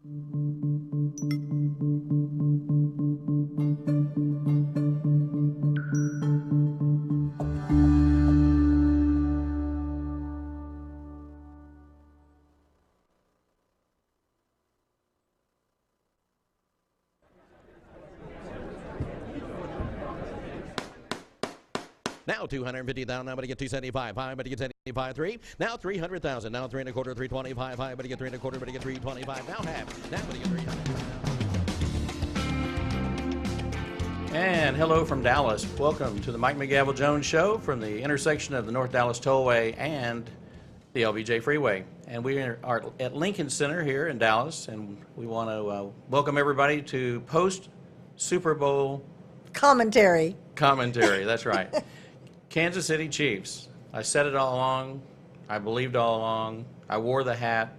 Now 250,000. Now, but to get 275. High, but to get 75. 3. Now 300,000. Now 3 1/4. 325. High, but to get 3 1/4. But to get 325. Now half. Now but to get 300. And hello from Dallas. Welcome to the Mike McGavel Jones Show from the intersection of the North Dallas Tollway and the LBJ Freeway. And we are at Lincoln Center here in Dallas, and we want to welcome everybody to post Super Bowl Commentary. That's right. Kansas City Chiefs. I said it all along. I believed all along. I wore the hat.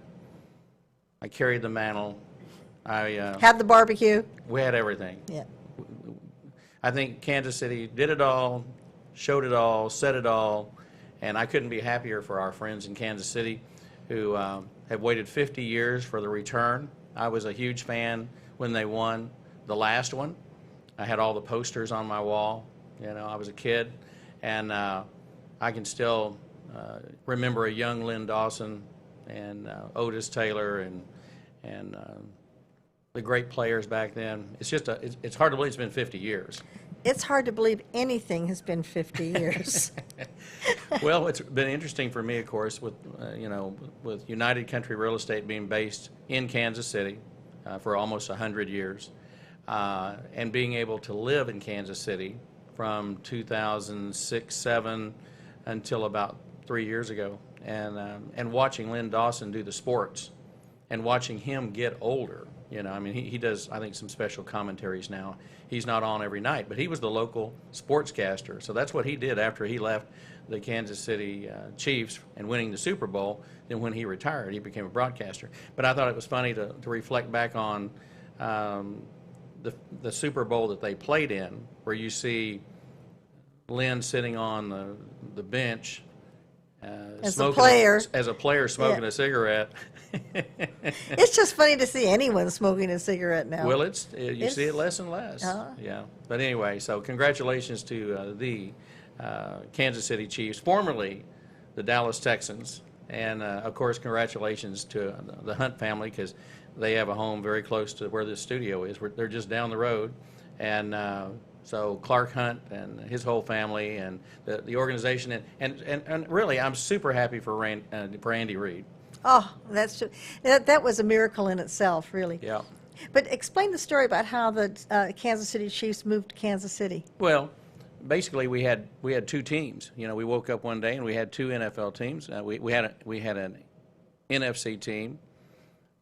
I carried the mantle. I Had the barbecue. We had everything. Yeah. I think Kansas City did it all, showed it all, said it all, and I couldn't be happier for our friends in Kansas City who have waited 50 years for the return. I was a huge fan when they won the last one. I had all the posters on my wall. You know, I was a kid, and I can still remember a young Lynn Dawson and Otis Taylor and the great players back then. It's just it's hard to believe it's been 50 years. It's hard to believe anything has been 50 years. Well, it's been interesting for me, of course, with with United Country Real Estate being based in Kansas City for almost 100 years, and being able to live in Kansas City from 2006-07 until about 3 years ago, and watching Lynn Dawson do the sports, and watching him get older. You know, I mean, he does, I think, some special commentaries now. He's not on every night, but he was the local sportscaster. So that's what he did after he left the Kansas City Chiefs and winning the Super Bowl. Then when he retired, he became a broadcaster. But I thought it was funny to reflect back on the Super Bowl that they played in, where you see Lynn sitting on the bench as a player smoking a cigarette. It's just funny to see anyone smoking a cigarette now. Well, you see it less and less. Yeah. But anyway, so congratulations to the Kansas City Chiefs, formerly the Dallas Texans, and of course congratulations to the Hunt family, because they have a home very close to where this studio is. They're just down the road, and so Clark Hunt and his whole family and the organization, and really I'm super happy for Andy Reid. Oh, that's true. That was a miracle in itself, really. Yeah. But explain the story about how the Kansas City Chiefs moved to Kansas City. Well, basically we had two teams. You know, we woke up one day and we had two NFL teams. We had an NFC team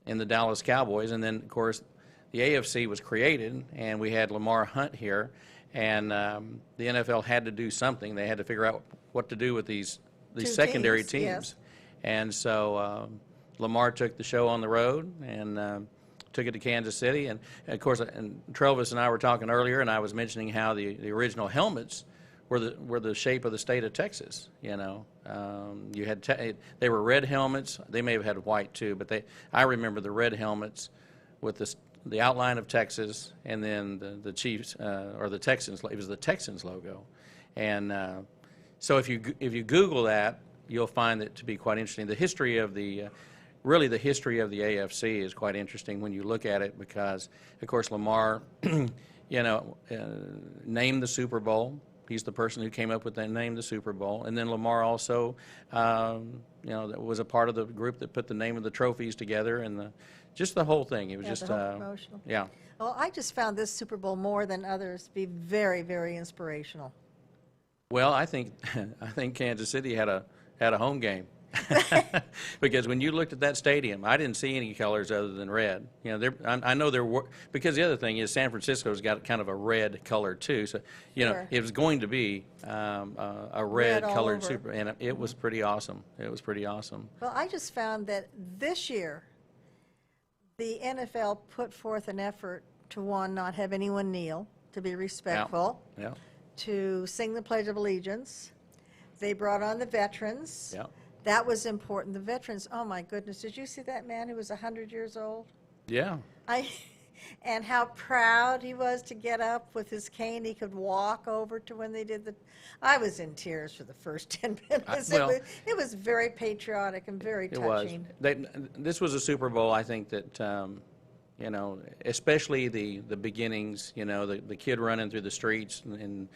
in the Dallas Cowboys, and then of course the AFC was created, and we had Lamar Hunt here, and the NFL had to do something. They had to figure out what to do with these secondary teams. Yes. And so Lamar took the show on the road and took it to Kansas City. And of course, and Travis and I were talking earlier, and I was mentioning how the original helmets were the shape of the state of Texas. You know, you had they were red helmets. They may have had white too, but I remember the red helmets with the outline of Texas, and then the Chiefs or the Texans. It was the Texans logo, and so if you Google that, you'll find it to be quite interesting. The history of really the history of the AFC is quite interesting when you look at it, because of course Lamar, named the Super Bowl. He's the person who came up with the name, the Super Bowl, and then Lamar also, was a part of the group that put the name of the trophies together, and just the whole thing. It was just promotional. Yeah. Well, I just found this Super Bowl more than others to be very, very inspirational. Well, I think Kansas City had a home game. Because when you looked at that stadium, I didn't see any colors other than red. You know, I know there were, because the other thing is San Francisco's got kind of a red color too. So Sure. It was going to be a red colored Super, and it was pretty awesome. It was pretty awesome. Well, I just found that this year the NFL put forth an effort to, one, not have anyone kneel, to be respectful, Yeah. to sing the Pledge of Allegiance. They brought on the veterans. Yeah. That was important. The veterans, oh my goodness, did you see that man who was 100 years old? Yeah. And how proud he was to get up with his cane. He could walk over to when they did the. I was in tears for the first 10 minutes. Well, it was very patriotic and very it was. touching. This was a Super Bowl, I think, that, you know, especially the beginnings, you know, the kid running through the streets and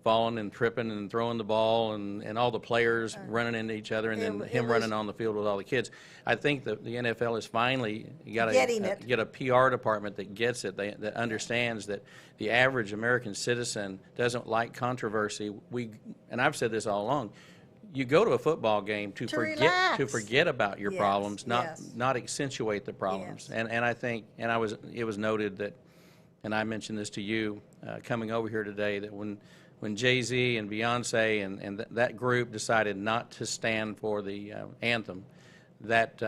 falling and tripping and throwing the ball and all the players running into each other and then him running on the field with all the kids. I think that the NFL has finally got get a PR department that gets it, that understands that the average American citizen doesn't like controversy. And I've said this all along. You go to a football game to forget about your problems, not accentuate the problems. Yes. And I think it was noted that, and I mentioned this to you coming over here today, that when Jay-Z and Beyonce and that group decided not to stand for the anthem, that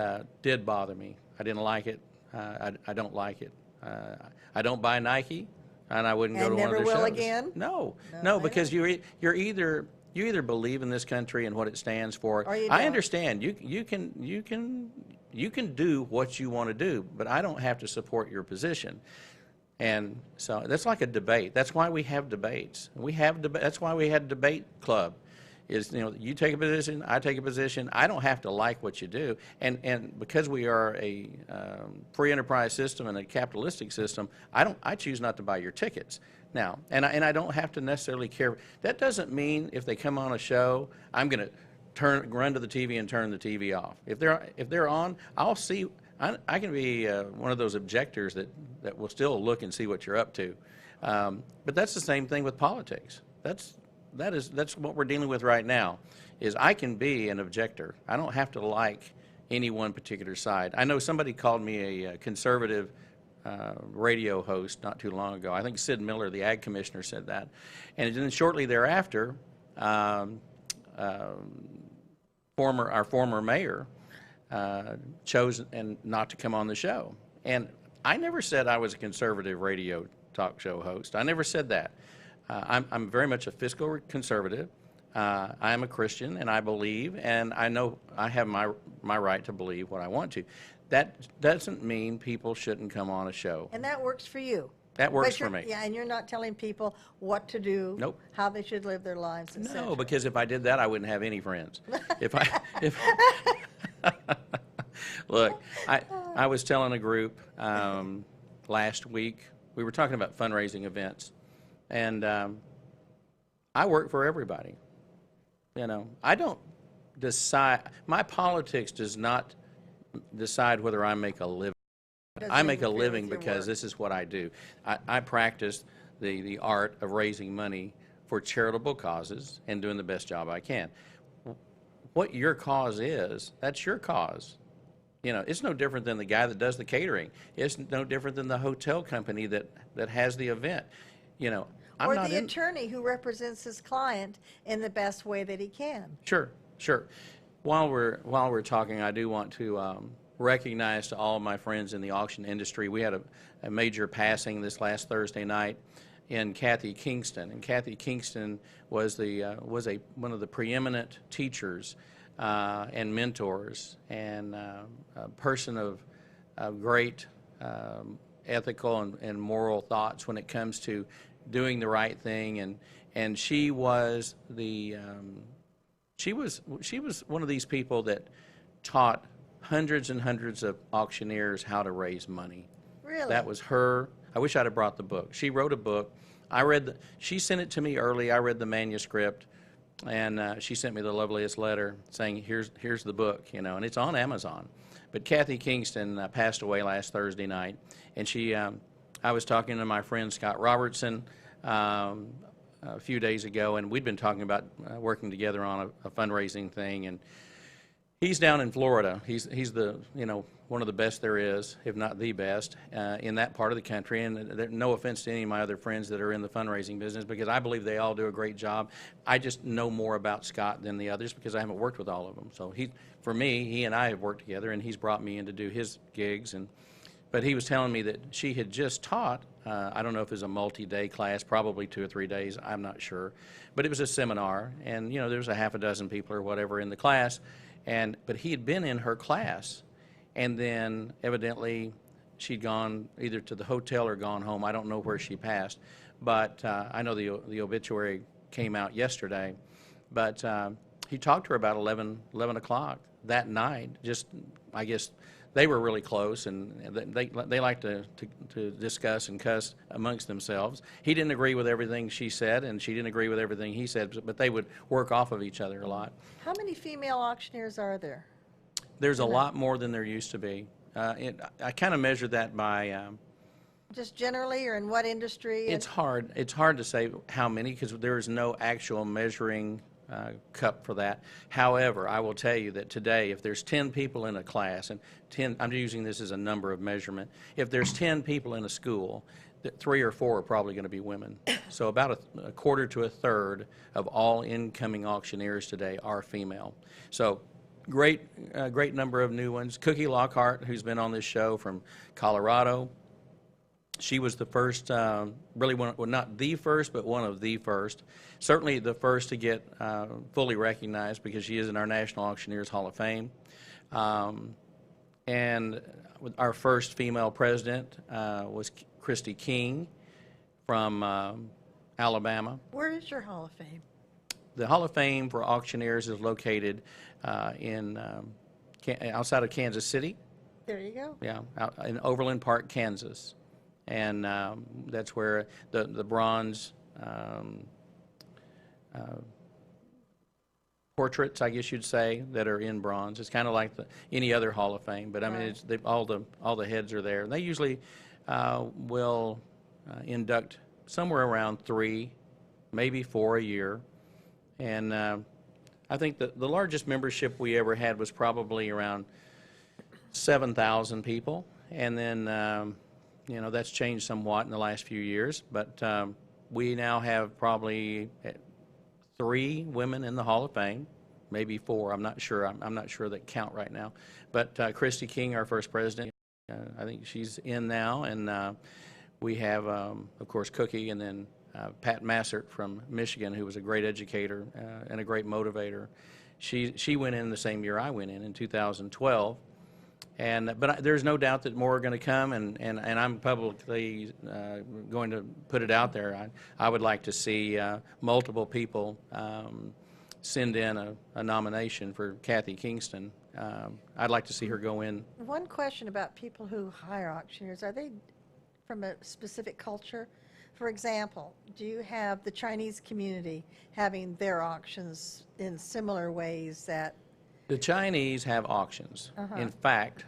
did bother me. I didn't like it. I don't like it. I don't buy Nike, and I wouldn't go to one of their shows. And never will again? No, because you either believe in this country and what it stands for. Or you I don't. understand you can do what you want to do, but I don't have to support your position. And so that's like a debate. That's why we have debates. That's why we had a debate club. Is, you know, you take a position, I take a position. I don't have to like what you do. And because we are a free enterprise system and a capitalistic system, I choose not to buy your tickets. Now, and I don't have to necessarily care. That doesn't mean if they come on a show, I'm going to run to the TV and turn the TV off. If they're on, I'll see. I can be one of those objectors that will still look and see what you're up to. But that's the same thing with politics. That's what we're dealing with right now, is I can be an objector. I don't have to like any one particular side. I know somebody called me a conservative radio host not too long ago. I think Sid Miller, the ag commissioner, said that. And then shortly thereafter, our former mayor chose not to come on the show. And I never said I was a conservative radio talk show host. I never said that. I'm very much a fiscal conservative. I am a Christian, and I believe, and I know I have my right to believe what I want to. That doesn't mean people shouldn't come on a show. And that works for you. That works for me. Yeah, and you're not telling people what to do, Nope. how they should live their lives, etc. No, because if I did that, I wouldn't have any friends. Look, I was telling a group last week, we were talking about fundraising events, and I work for everybody. You know, I don't decide, my politics does not decide whether I make a living. I make a living because this is what I do. I practice the art of raising money for charitable causes and doing the best job I can. What your cause is, that's your cause. You know, it's no different than the guy that does the catering. It's no different than the hotel company that has the event. You know, or the attorney who represents his client in the best way that he can. Sure, sure. While we're talking, I do want to recognize to all of my friends in the auction industry. We had a major passing this last Thursday night in Kathy Kingston, and Kathy Kingston was one of the preeminent teachers and mentors, and a person of great ethical and moral thoughts when it comes to doing the right thing, and she was she was one of these people that taught hundreds and hundreds of auctioneers how to raise money. Really? That was her. I wish I'd have brought the book. She wrote a book. She sent it to me early. I read the manuscript, and she sent me the loveliest letter saying, here's the book, you know, and it's on Amazon. But Kathy Kingston passed away last Thursday night, and I was talking to my friend Scott Robertson a few days ago, and we'd been talking about working together on a fundraising thing, and he's down in Florida. He's the, you know, one of the best there is, if not the best, in that part of the country. And no offense to any of my other friends that are in the fundraising business, because I believe they all do a great job. I just know more about Scott than the others because I haven't worked with all of them. So for me, he and I have worked together, and he's brought me in to do his gigs. But he was telling me that she had just taught, I don't know if it was a multi-day class, probably 2 or 3 days, I'm not sure. But it was a seminar, and, you know, there was a half a dozen people or whatever in the class. But he had been in her class, and then evidently she'd gone either to the hotel or gone home. I don't know where she passed, but I know the obituary came out yesterday. But he talked to her about 11 o'clock that night. Just, I guess, they were really close, and they like to discuss and cuss amongst themselves. He didn't agree with everything she said, and she didn't agree with everything he said, but they would work off of each other a lot. How many female auctioneers are there? There's a lot more than there used to be. I kind of measure that by Just generally, or in what industry? it's hard to say how many, because there is no actual measuring cup for that. However, I will tell you that today, if there's 10 people in a class, and 10, I'm using this as a number of measurement, if there's 10 people in a school, 3 or 4 are probably going to be women. So about a quarter to a third of all incoming auctioneers today are female. So great number of new ones. Cookie Lockhart, who's been on this show from Colorado, she was the first, really one, well, not the first, but one of the first. Certainly the first to get fully recognized, because she is in our National Auctioneers Hall of Fame. And our first female president was Christy King from Alabama. Where is your Hall of Fame? The Hall of Fame for auctioneers is located outside of Kansas City. There you go. Yeah, out in Overland Park, Kansas. And that's where the bronze portraits, I guess you'd say, that are in bronze. It's kind of like any other Hall of Fame, but I mean, it's, all the heads are there. And they usually will induct somewhere around 3, maybe 4 a year. And I think the largest membership we ever had was probably around 7,000 people, and then you know, that's changed somewhat in the last few years, but we now have probably 3 women in the Hall of Fame, maybe 4. I'm not sure. I'm not sure that count right now. But Christy King, our first president, I think she's in now, and we have, of course, Cookie, and then Pat Massert from Michigan, who was a great educator and a great motivator. She went in the same year I went in 2012. But there's no doubt that more are going to come, and I'm publicly going to put it out there. I would like to see multiple people send in a nomination for Kathy Kingston. I'd like to see her go in. One question about people who hire auctioneers. Are they from a specific culture? For example, do you have the Chinese community having their auctions in similar ways that... The Chinese have auctions. In fact,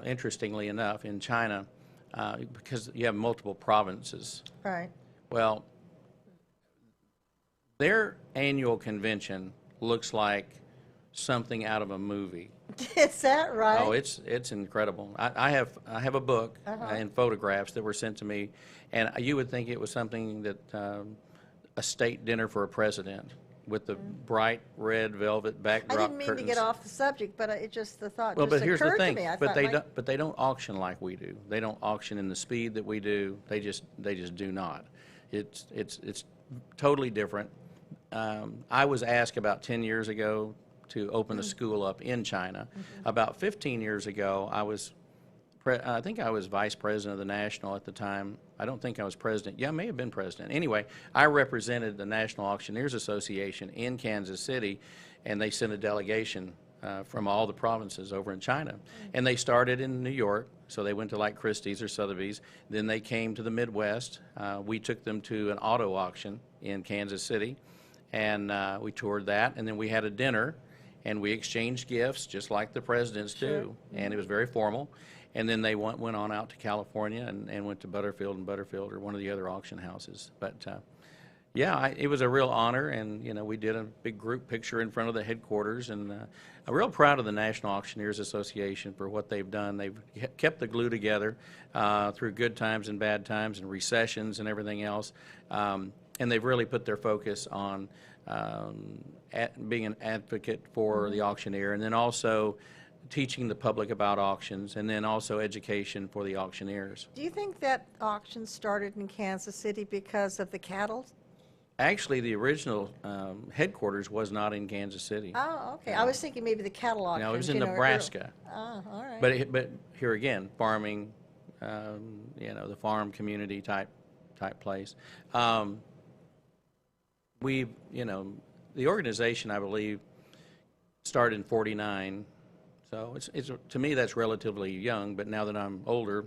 interestingly enough, in China, because you have multiple provinces. Right. Well, their annual convention looks like something out of a movie. Is that right? Oh, it's incredible. I have a book and photographs that were sent to me, and you would think it was something that a state dinner for a president, with the bright red velvet backdrop I didn't mean curtains. to get off the subject, but the thought Well, just but here's the occurred thing. to me. But they don't auction like we do. They don't auction in the speed that we do. They just do not. It's totally different. I was asked about 10 years ago to open a school up in China. About 15 years ago, I think I was vice president of the National at the time. I don't think I was president. Yeah, I may have been president. Anyway, I represented the National Auctioneers Association in Kansas City, and they sent a delegation from all the provinces over in China. And they started in New York, so they went to like Christie's or Sotheby's. Then they came to the Midwest. We took them to an auto auction in Kansas City, and we toured that. And then we had a dinner, and we exchanged gifts just like the presidents do, and it was very formal. And then they went on out to California and went to Butterfield or one of the other auction houses. But yeah, it was a real honor, and you know, we did a big group picture in front of the headquarters, and I'm real proud of the National Auctioneers Association for what they've done. They've kept the glue together through good times and bad times and recessions and everything else, and they've really put their focus on being an advocate for the auctioneer, and then also teaching the public about auctions, and then also education for the auctioneers. Do you think that auction started in Kansas City because of the cattle? Actually, the original headquarters was not in Kansas City. Oh, okay. I was thinking maybe the cattle auction. No, it was in Nebraska. Oh, all right. But here again, farming, you know, the farm community type place. We've, you know, the organization, I believe, started in '49. So it's to me that's relatively young, but now that I'm older,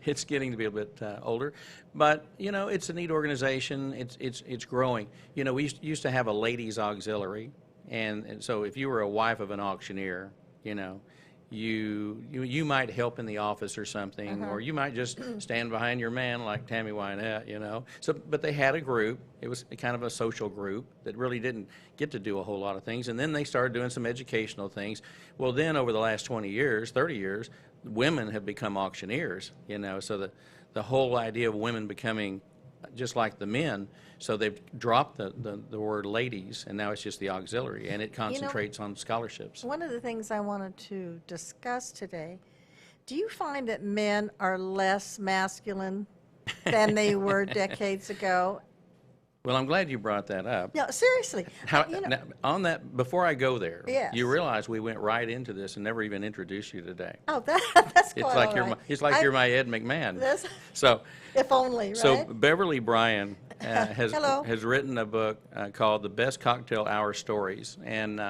it's getting to be a bit older. But you know, it's a neat organization. It's growing. You know, we used to have a ladies auxiliary, and so if you were a wife of an auctioneer, you know, you might help in the office or something, or you might just stand behind your man like Tammy Wynette, you know. So, but they had a group. It was kind of a social group that really didn't get to do a whole lot of things. And then they started doing some educational things. Well, then over the last 20 years, 30 years, women have become auctioneers, you know. So the whole idea of women becoming just like the men, so they've dropped the word ladies, and now it's just the auxiliary, and it concentrates on scholarships. One of the things I wanted to discuss today, do you find that men are less masculine than they were decades ago? Well, I'm glad you brought that up. No, seriously. How, You know, now, on that, before I go there, Yes. you realize we went right into this and never even introduced you today. oh, that's quite It's like all you're right. it's like you're my Ed McMahon. That's, So if only, right? so Beverley Bryann Hello. has written a book called The Best Cocktail Hour Stories, and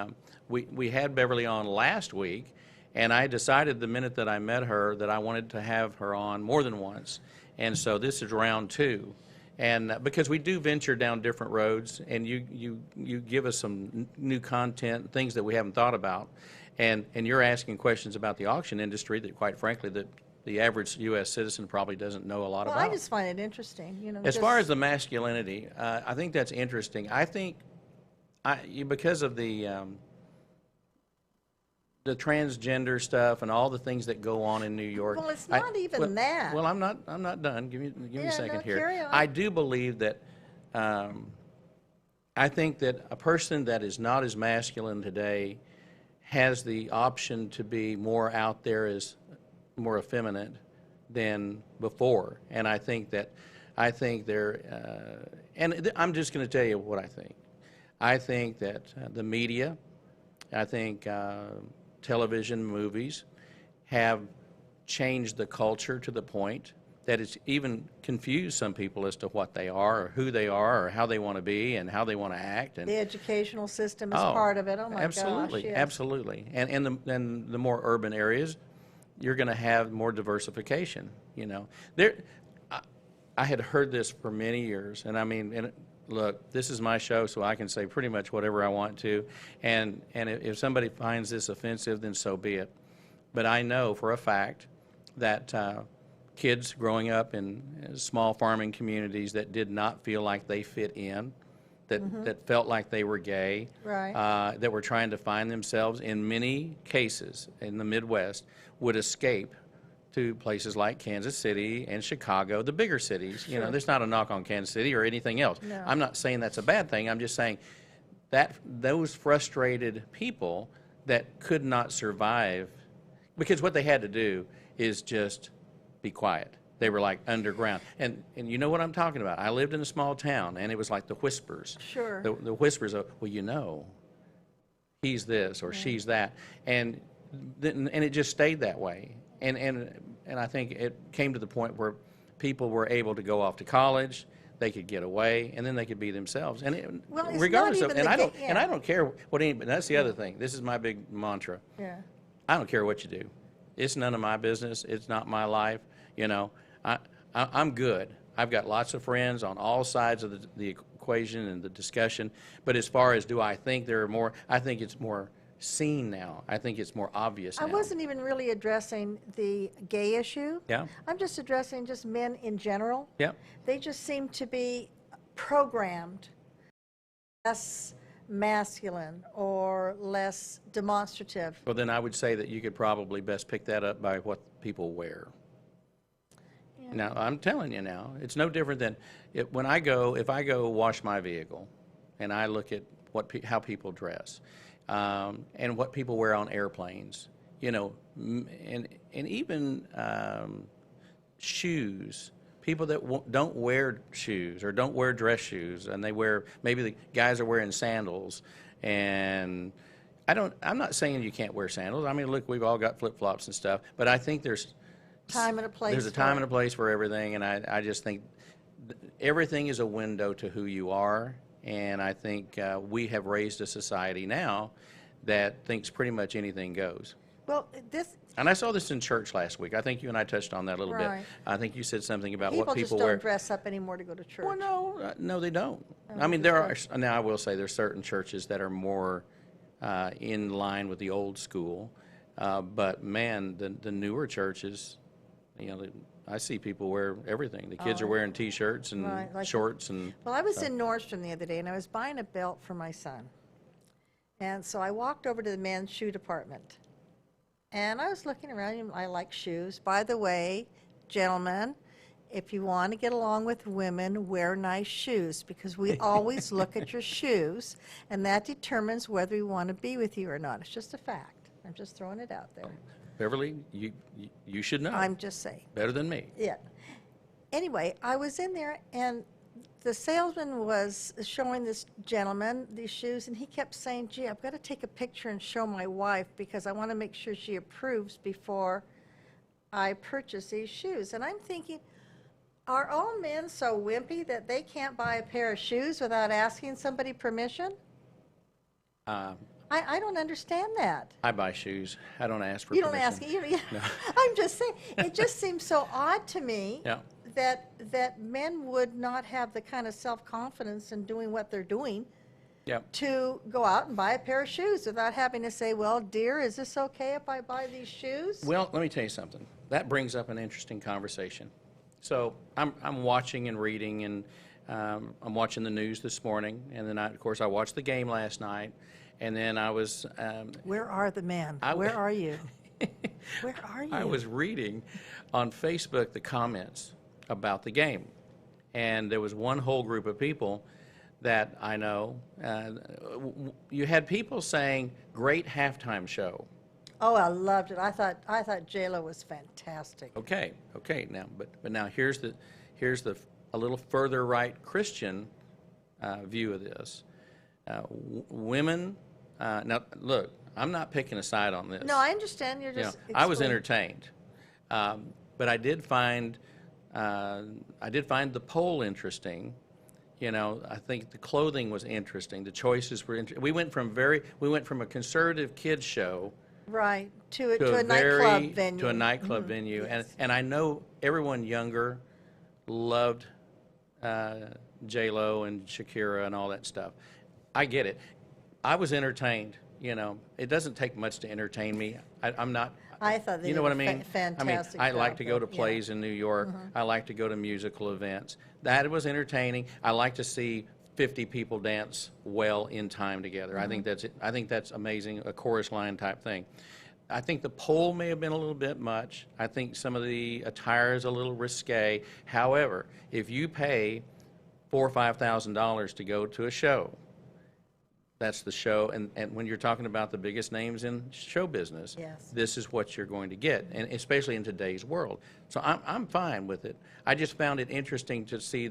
we had Beverly on last week, and I decided the minute that I met her that I wanted to have her on more than once, and so this is round 2. And because we do venture down different roads, and you give us some new content, things that we haven't thought about, and you're asking questions about the auction industry that, quite frankly, the average U.S. citizen probably doesn't know a lot Well, about. I just find it interesting, you know. As far as the masculinity, I think that's interesting. I think because of the transgender stuff and all the things that go on in New York. Well, it's not even well, that. Well, I'm not done. Give me Yeah, a second no, here. carry on. I do believe that. I think that a person that is not as masculine today has the option to be more out there as more effeminate than before, and I think they're. I'm just going to tell you what I think. I think that the media, I think television, movies have changed the culture to the point that it's even confused some people as to what they are or who they are or how they want to be and how they want to act. And the educational system is part of it. Oh my absolutely, gosh, yes. absolutely. And the more urban areas, you're going to have more diversification. You know, I had heard this for many years, and I mean, look, this is my show, so I can say pretty much whatever I want to, and if somebody finds this offensive, then so be it. But I know for a fact that kids growing up in small farming communities that did not feel like they fit in, that felt like they were gay, Right. that were trying to find themselves, in many cases in the Midwest, would escape to places like Kansas City and Chicago, the bigger cities. You know, there's not a knock on Kansas City or anything else. No. I'm not saying that's a bad thing. I'm just saying that those frustrated people that could not survive, because what they had to do is just be quiet. They were like underground. And you know what I'm talking about. I lived in a small town, and it was like the whispers. Sure. The whispers of, well, you know, he's this or she's that. And it just stayed that way. And I think it came to the point where people were able to go off to college, they could get away, and then they could be themselves. And Well, it's regardless not of, even and the I don't, ga- and I yeah. don't care what anybody. That's the other thing. This is my big mantra. Yeah. I don't care what you do. It's none of my business. It's not my life. You know, I'm good. I've got lots of friends on all sides of the equation and the discussion. But as far as do I think there are more, I think it's more seen now. I think it's more obvious now. I wasn't even really addressing the gay issue. Yeah. I'm just addressing just men in general. Yeah. They just seem to be programmed less masculine or less demonstrative. Well, then I would say that you could probably best pick that up by what people wear. Yeah. Now, I'm telling you now, it's no different than if I go wash my vehicle and I look at how people dress and what people wear on airplanes, you know, and even shoes. People that don't wear shoes or don't wear dress shoes, and maybe the guys are wearing sandals, and I'm not saying you can't wear sandals. I mean, look, we've all got flip-flops and stuff, but I think time and a place. There's a time and a place for everything, and I just think everything is a window to who you are, and I think we have raised a society now that thinks pretty much anything goes. Well, this. And I saw this in church last week. I think you and I touched on that a little bit. Right. I think you said something about People what people just wear. don't dress up anymore to go to church. Well, no, they don't. Oh, I mean, there are. Now, I will say there's certain churches that are more in line with the old school, but man, the newer churches, you know, I see people wear everything. The kids are wearing T-shirts and Right, like shorts and. Well, I was in Nordstrom the other day, and I was buying a belt for my son. And so I walked over to the men's shoe department. And I was looking around, and I like shoes. By the way, gentlemen, if you want to get along with women, wear nice shoes, because we always look at your shoes, and that determines whether we want to be with you or not. It's just a fact. I'm just throwing it out there. Beverly, you should know. I'm just saying. Better than me. Yeah. Anyway, I was in there, and the salesman was showing this gentleman these shoes, and he kept saying, gee, I've got to take a picture and show my wife because I want to make sure she approves before I purchase these shoes. And I'm thinking, are all men so wimpy that they can't buy a pair of shoes without asking somebody permission? I don't understand that. I buy shoes. I don't ask for You permission. don't ask. I'm just saying, it just seems so odd to me. Yeah. That men would not have the kind of self-confidence in doing what they're doing Yep. to go out and buy a pair of shoes without having to say, well, dear, is this okay if I buy these shoes? Well, let me tell you something. That brings up an interesting conversation. So I'm watching and reading, and I'm watching the news this morning, and then of course I watched the game last night, and then I was. Where are the men? Where are you? Where are you? I was reading on Facebook the comments about the game, and there was one whole group of people that I know. You had people saying, "Great halftime show." Oh, I loved it. I thought J-Lo was fantastic. Okay. Now, but now here's a little further right Christian view of this. Women. Now, look, I'm not picking a side on this. No, I understand. You're just. I was explaining. entertained, but I did find the poll interesting. You know, I think the clothing was interesting. The choices were interesting. We went from a conservative kids show. Right, to a nightclub venue. To a nightclub venue. Yes. And I know everyone younger loved J-Lo and Shakira and all that stuff. I get it. I was entertained, you know. It doesn't take much to entertain me. I'm not. I thought they you know did what a I mean? fantastic I like job to go to there, yeah. plays in New York. I like to go to musical events. That was entertaining. I like to see 50 people dance well in time together. I think that's amazing, a chorus line type thing. I think the poll may have been a little bit much. I think some of the attire is a little risque. However, if you pay $4,000 or $5,000 to go to a show, that's the show. And when you're talking about the biggest names in show business, Yes. this is what you're going to get, and especially in today's world. So I'm fine with it. I just found it interesting to see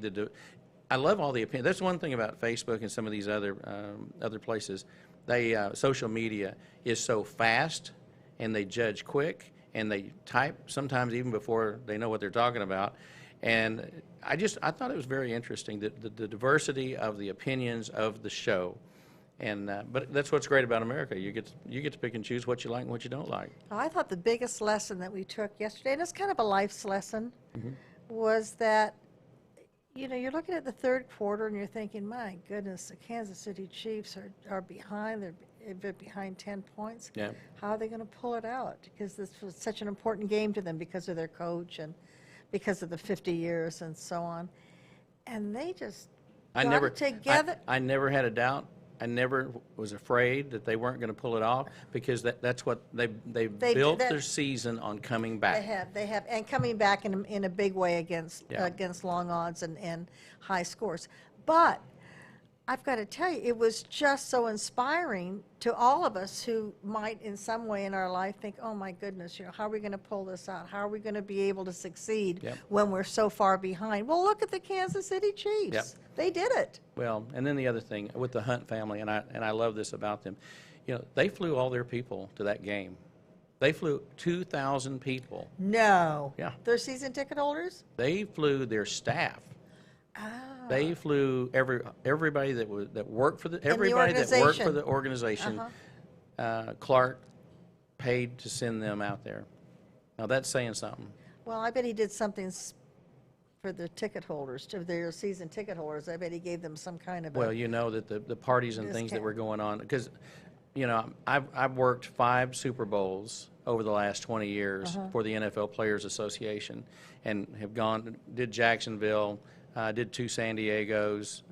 I love all the opinions. That's one thing about Facebook and some of these other places. Social media is so fast, and they judge quick, and they type sometimes even before they know what they're talking about. And I thought it was very interesting, the diversity of the opinions of the show. And but that's what's great about America. You get to pick and choose what you like and what you don't like. I thought the biggest lesson that we took yesterday, and it's kind of a life's lesson, was that, you know, you're looking at the third quarter and you're thinking, my goodness, the Kansas City Chiefs are behind. They're behind 10 points. Yeah. How are they going to pull it out? Because this was such an important game to them because of their coach and because of the 50 years and so on. And they just got it together. I never had a doubt. I never was afraid that they weren't going to pull it off, because that's what they built their season on coming back. They have, and coming back in a big way against long odds and high scores. But I've got to tell you, it was just so inspiring to all of us who might in some way in our life think, oh my goodness, you know, how are we going to pull this out? How are we going to be able to succeed when we're so far behind? Well, look at the Kansas City Chiefs. Yep. They did it. Well, and then the other thing with the Hunt family, and I love this about them, you know, they flew all their people to that game. They flew 2,000 people. No. Yeah. They're season ticket holders? They flew their staff. Ah. They flew everybody that worked for the organization. Clark paid to send them out there. Now that's saying something. Well, I bet he did something for the ticket holders, to their season ticket holders. I bet he gave them some kind of Well, you know that the parties and things that discount. were going on, because, you know, I've worked 5 Super Bowls over the last 20 years for the NFL Players Association, and have did Jacksonville, did 2 San Diegos,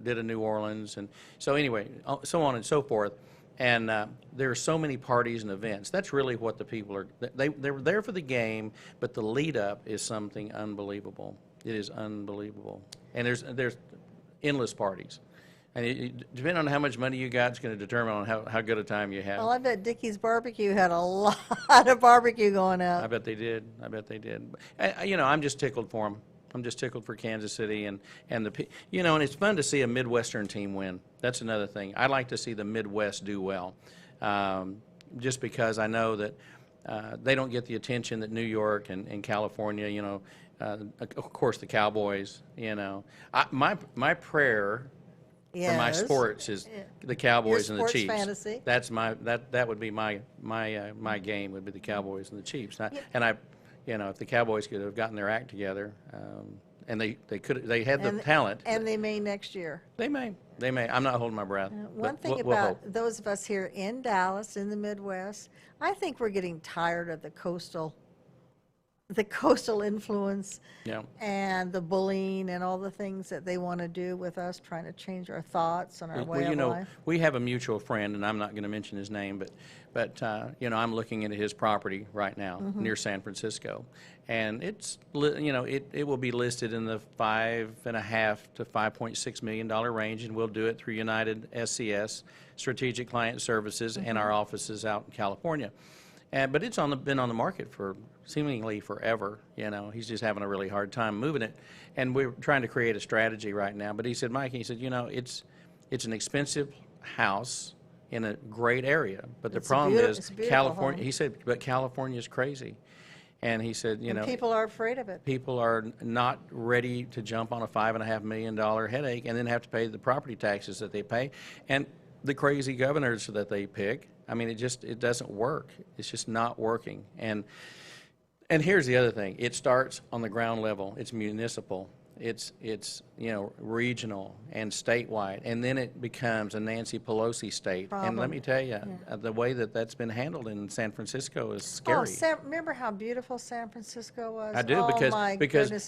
did a New Orleans, and so anyway, so on and so forth. And there are so many parties and events. That's really what the people are. They were there for the game, but the lead up is something unbelievable. It is unbelievable, and there's endless parties. And depending on how much money you got, it's going to determine on how good a time you have. Well, I bet Dickie's Barbecue had a lot of barbecue going out. I bet they did. I bet they did. You know, I'm just tickled for them. I'm just tickled for Kansas City and you know, and it's fun to see a Midwestern team win. That's another thing. I like to see the Midwest do well, just because I know that they don't get the attention that New York and California, you know, of course the Cowboys, you know. My prayer for my sports is the Cowboys and the Chiefs. Fantasy. That's that would be my game, would be the Cowboys and the Chiefs. And you know, if the Cowboys could have gotten their act together, and they had the talent. And they may next year. They may. I'm not holding my breath. One thing about those of us here in Dallas, in the Midwest, I think we're getting tired of the coastal influence and the bullying and all the things that they want to do with us, trying to change our thoughts and our way of life. We have a mutual friend, and I'm not going to mention his name, but you know, I'm looking into his property right now near San Francisco, and it's, you know, it will be listed in the $5.5 to $5.6 million range, and we'll do it through United SCS, Strategic Client Services, and our offices out in California. But it's been on the market for seemingly forever. You know, he's just having a really hard time moving it, and we're trying to create a strategy right now. But he said, Mike, he said, you know, it's an expensive house in a great area, but the problem is California. Home. He said, but California is crazy, and he said, you know, people are afraid of it. People are not ready to jump on a $5.5 million headache and then have to pay the property taxes that they pay, and the crazy governors that they pick. I mean, it doesn't work. It's just not working. And here's the other thing. It starts on the ground level. It's municipal. It's you know, regional and statewide, and then it becomes a Nancy Pelosi state. And let me tell you, the way that's been handled in San Francisco is scary. Oh, remember how beautiful San Francisco was? I do, because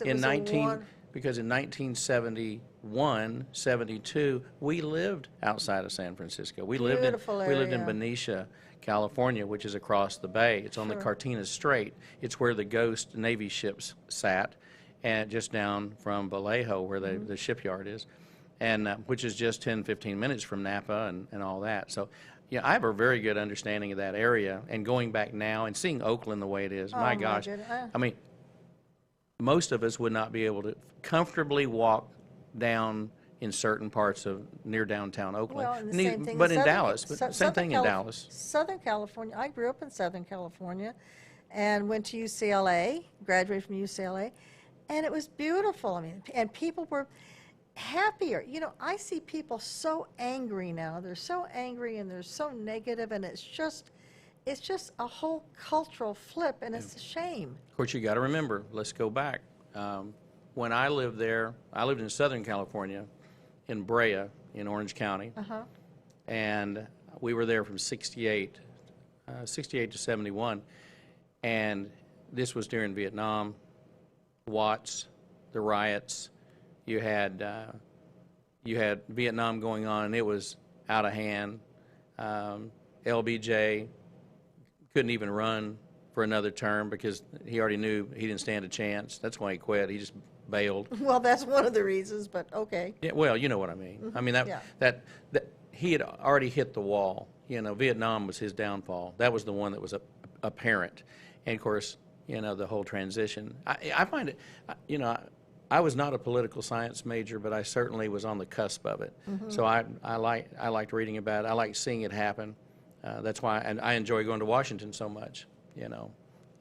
in 1971, 72, we lived outside of San Francisco. We lived in Benicia, California, which is across the bay. It's on the Cartagena Strait. It's where the Ghost Navy ships sat, and just down from Vallejo, where the shipyard is, and which is just 10, 15 minutes from Napa and all that. So, yeah, I have a very good understanding of that area. And going back now and seeing Oakland the way it is, my gosh, I mean, most of us would not be able to comfortably walk down in certain parts of near downtown Oakland. Well, and the same thing but in Dallas, same thing in Dallas. Southern California. I grew up in Southern California, and went to UCLA. Graduated from UCLA, and it was beautiful. I mean, and people were happier. You know, I see people so angry now. They're so angry and they're so negative, and it's just a whole cultural flip, and it's a shame. Of course, you got to remember. Let's go back. When I lived there, I lived in Southern California, in Brea, in Orange County, and we were there from 68 to 71, and this was during Vietnam, Watts, the riots. You had Vietnam going on, and it was out of hand. LBJ couldn't even run for another term because he already knew he didn't stand a chance. That's why he quit. He just bailed. Well, that's one of the reasons, but okay. Yeah, well, you know what I mean. I mean, that he had already hit the wall. You know, Vietnam was his downfall. That was the one that was apparent. And, of course, you know, the whole transition. I find it, you know, I was not a political science major, but I certainly was on the cusp of it. So I liked reading about it. I liked seeing it happen. that's why I enjoy going to Washington so much, you know,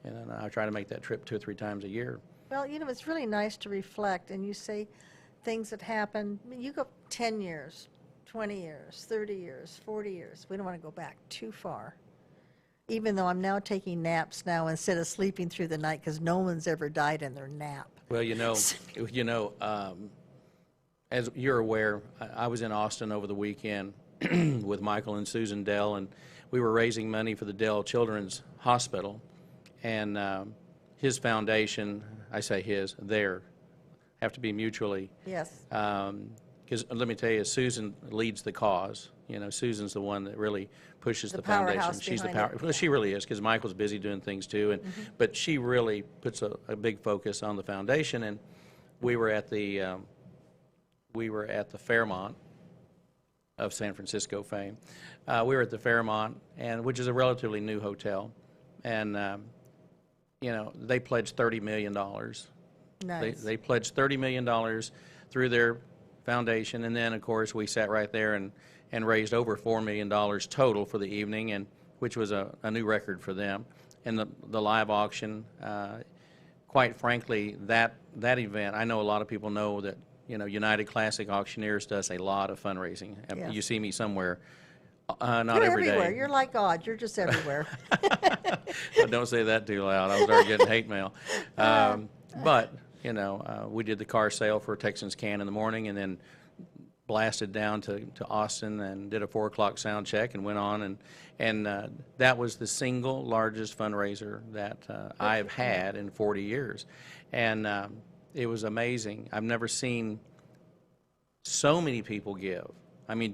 and I try to make that trip 2 or 3 times a year. Well, it's really nice to reflect, and you say things that happen. You go 10 years, 20 years, 30 years, 40 years. We don't want to go back too far. Even though I'm now taking naps now instead of sleeping through the night, because no one's ever died in their nap. Well, as you're aware, I was in Austin over the weekend with Michael and Susan Dell, and we were raising money for the Dell Children's Hospital, and his foundation, I say his, their, have to be mutually. Yes. Because let me tell you, Susan leads the cause. You know, Susan's the one that really pushes the foundation. powerhouse She's the behind power. it, Well, yeah. she really is, because Michael's busy doing things too, and but she really puts a big focus on the foundation. And we were at the Fairmont of San Francisco fame. We were at the Fairmont, and which is a relatively new hotel, and they pledged $30 million. Nice. They pledged $30 million through their foundation, and then of course we sat right there and raised over $4 million total for the evening, and which was a new record for them. And the live auction, quite frankly, that event, I know a lot of people know that United Classic Auctioneers does a lot of fundraising. Yes. You see me somewhere, not You're every day. everywhere. You're like God. You're just everywhere. Don't say that too loud. I'll start getting hate mail. But we did the car sale for Texans Can in the morning, and then blasted down to Austin and did a 4 o'clock sound check and went on, and that was the single largest fundraiser that I have had in 40 years, and it was amazing. I've never seen so many people give. I mean,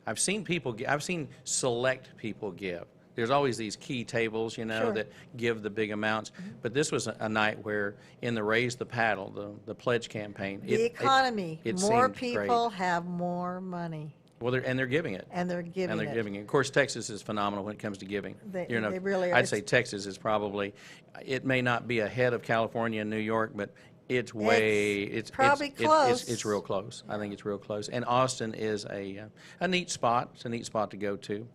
I've seen select people give. There's always these key tables, Sure. that give the big amounts. But this was a night where, in the Raise the Paddle, the pledge campaign, The economy. it More seemed great. people have more money. Well, they're giving it. And they're giving it. Of course, Texas is phenomenal when it comes to giving. They really are. I'd say Texas is probably, it may not be ahead of California and New York, but it's probably close. It's real close. I think it's real close. And Austin is a neat spot. It's a neat spot to go to.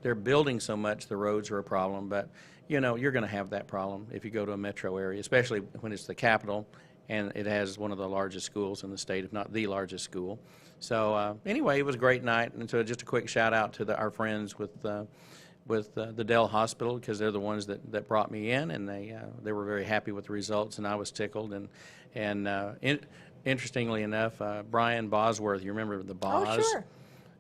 They're building so much, the roads are a problem, but you're going to have that problem if you go to a metro area, especially when it's the capital and it has one of the largest schools in the state, if not the largest school. So anyway, it was a great night. And so just a quick shout out to our friends with the Dell Hospital, because they're the ones that brought me in, and they were very happy with the results, and I was tickled. And interestingly enough, Brian Bosworth, you remember the Boz? Oh, sure.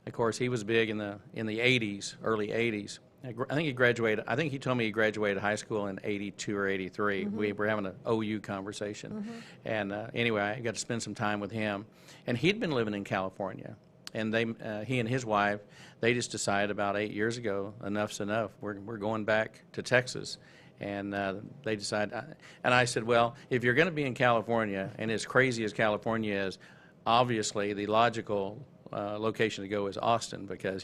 Of course, he was big in the 80s, early 80s. I think he graduated. I think he told me he graduated high school in 82 or 83. We were having an OU conversation, and anyway, I got to spend some time with him, and he'd been living in California. And he and his wife, they just decided about 8 years ago, enough's enough. We're going back to Texas, and they decided. And I said, well, if you're going to be in California, and as crazy as California is, obviously the logical location to go is Austin, because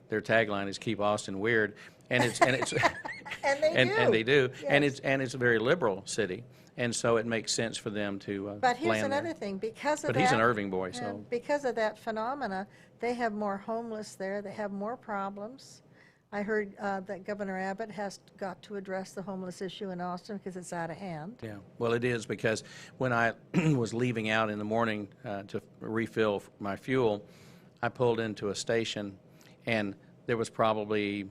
their tagline is "Keep Austin Weird," and it's And they do. Yes. and it's a very liberal city. And so it makes sense for them to But here's land another there. thing, because of But that. he's an Irving boy, so. Because of that phenomena, they have more homeless there, they have more problems. I heard that Governor Abbott has got to address the homeless issue in Austin because it's out of hand. Yeah, well, it is, because when I was leaving out in the morning to refill my fuel, I pulled into a station, and there was probably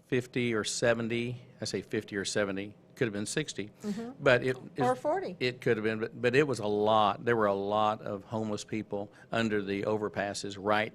50 or 70, I say 50 or 70, could have been 60, but Or 40. It could have been, but it was a lot. There were a lot of homeless people under the overpasses, right,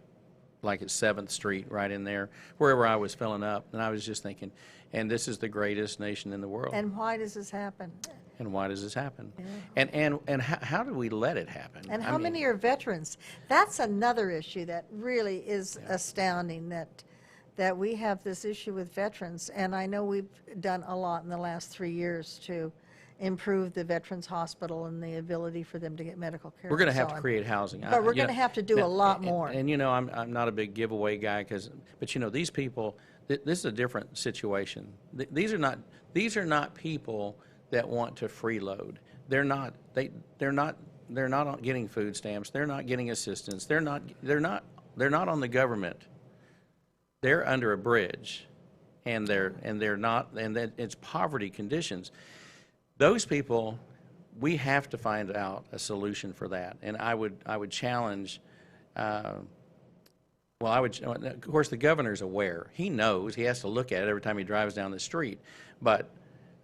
like at 7th Street, right in there, wherever I was filling up. And I was just thinking, and this is the greatest nation in the world. And why does this happen? And why does this happen? Yeah. And how do we let it happen? And how many are veterans? That's another issue that really is astounding, that we have this issue with veterans. And I know we've done a lot in the last 3 years to improve the Veterans Hospital and the ability for them to get medical care. We're going to and have so to on. create housing. But we're going to have to do a lot more. And I'm not a big giveaway guy, but these people, this is a different situation. These are not people that want to freeload. They're not getting food stamps. They're not getting assistance. They're not on the government. they're under a bridge, and they're not, and that it's poverty conditions. Those people, we have to find out a solution for that. And I would challenge. Well, of course, the governor's aware. He knows. He has to look at it every time he drives down the street. But,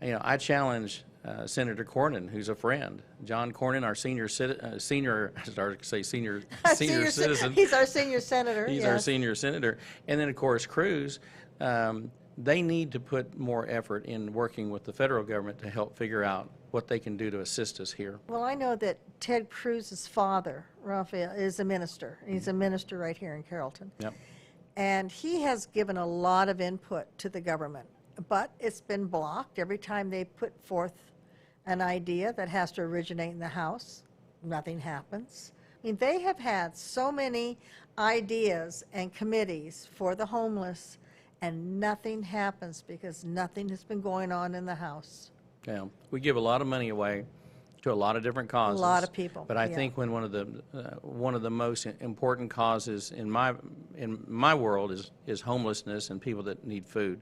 I challenge Senator Cornyn, who's a friend. John Cornyn, our senior citizen. He's our senior senator. He's our senior senator. And then, of course, Cruz. They need to put more effort in working with the federal government to help figure out what they can do to assist us here. Well, I know that Ted Cruz's father, Raphael, is a minister. He's a minister right here in Carrollton. Yep. And he has given a lot of input to the government, but it's been blocked every time they put forth an idea that has to originate in the House. Nothing happens. I mean, they have had so many ideas and committees for the homeless, and nothing happens because nothing has been going on in the House. Yeah, we give a lot of money away to a lot of different causes. A lot of people. But I think when one of the most important causes in my world is homelessness and people that need food.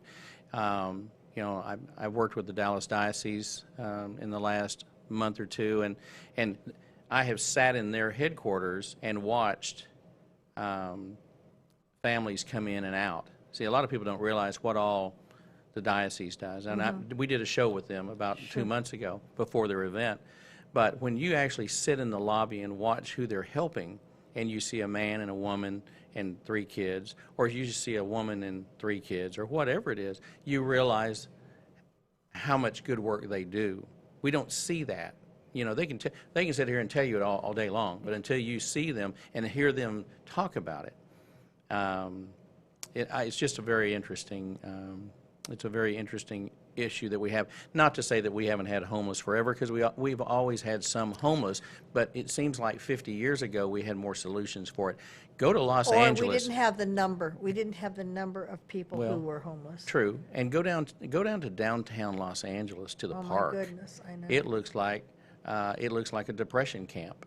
I've worked with the Dallas Diocese in the last month or two, and I have sat in their headquarters and watched families come in and out. See, a lot of people don't realize what all the diocese does. And we did a show with them about 2 months ago before their event. But when you actually sit in the lobby and watch who they're helping, and you see a man and a woman and 3 kids, or you just see a woman and 3 kids, or whatever it is, you realize how much good work they do. We don't see that. They can sit here and tell you it all day long, but until you see them and hear them talk about it, it's just a very interesting. It's a very interesting issue that we have. Not to say that we haven't had homeless forever, because we've always had some homeless, but it seems like 50 years ago we had more solutions for it. Go to Los Angeles. Or we didn't have the number. We didn't have the number of people who were homeless. True. And go down to downtown Los Angeles to the park. Oh my goodness, I know. It looks like a depression camp.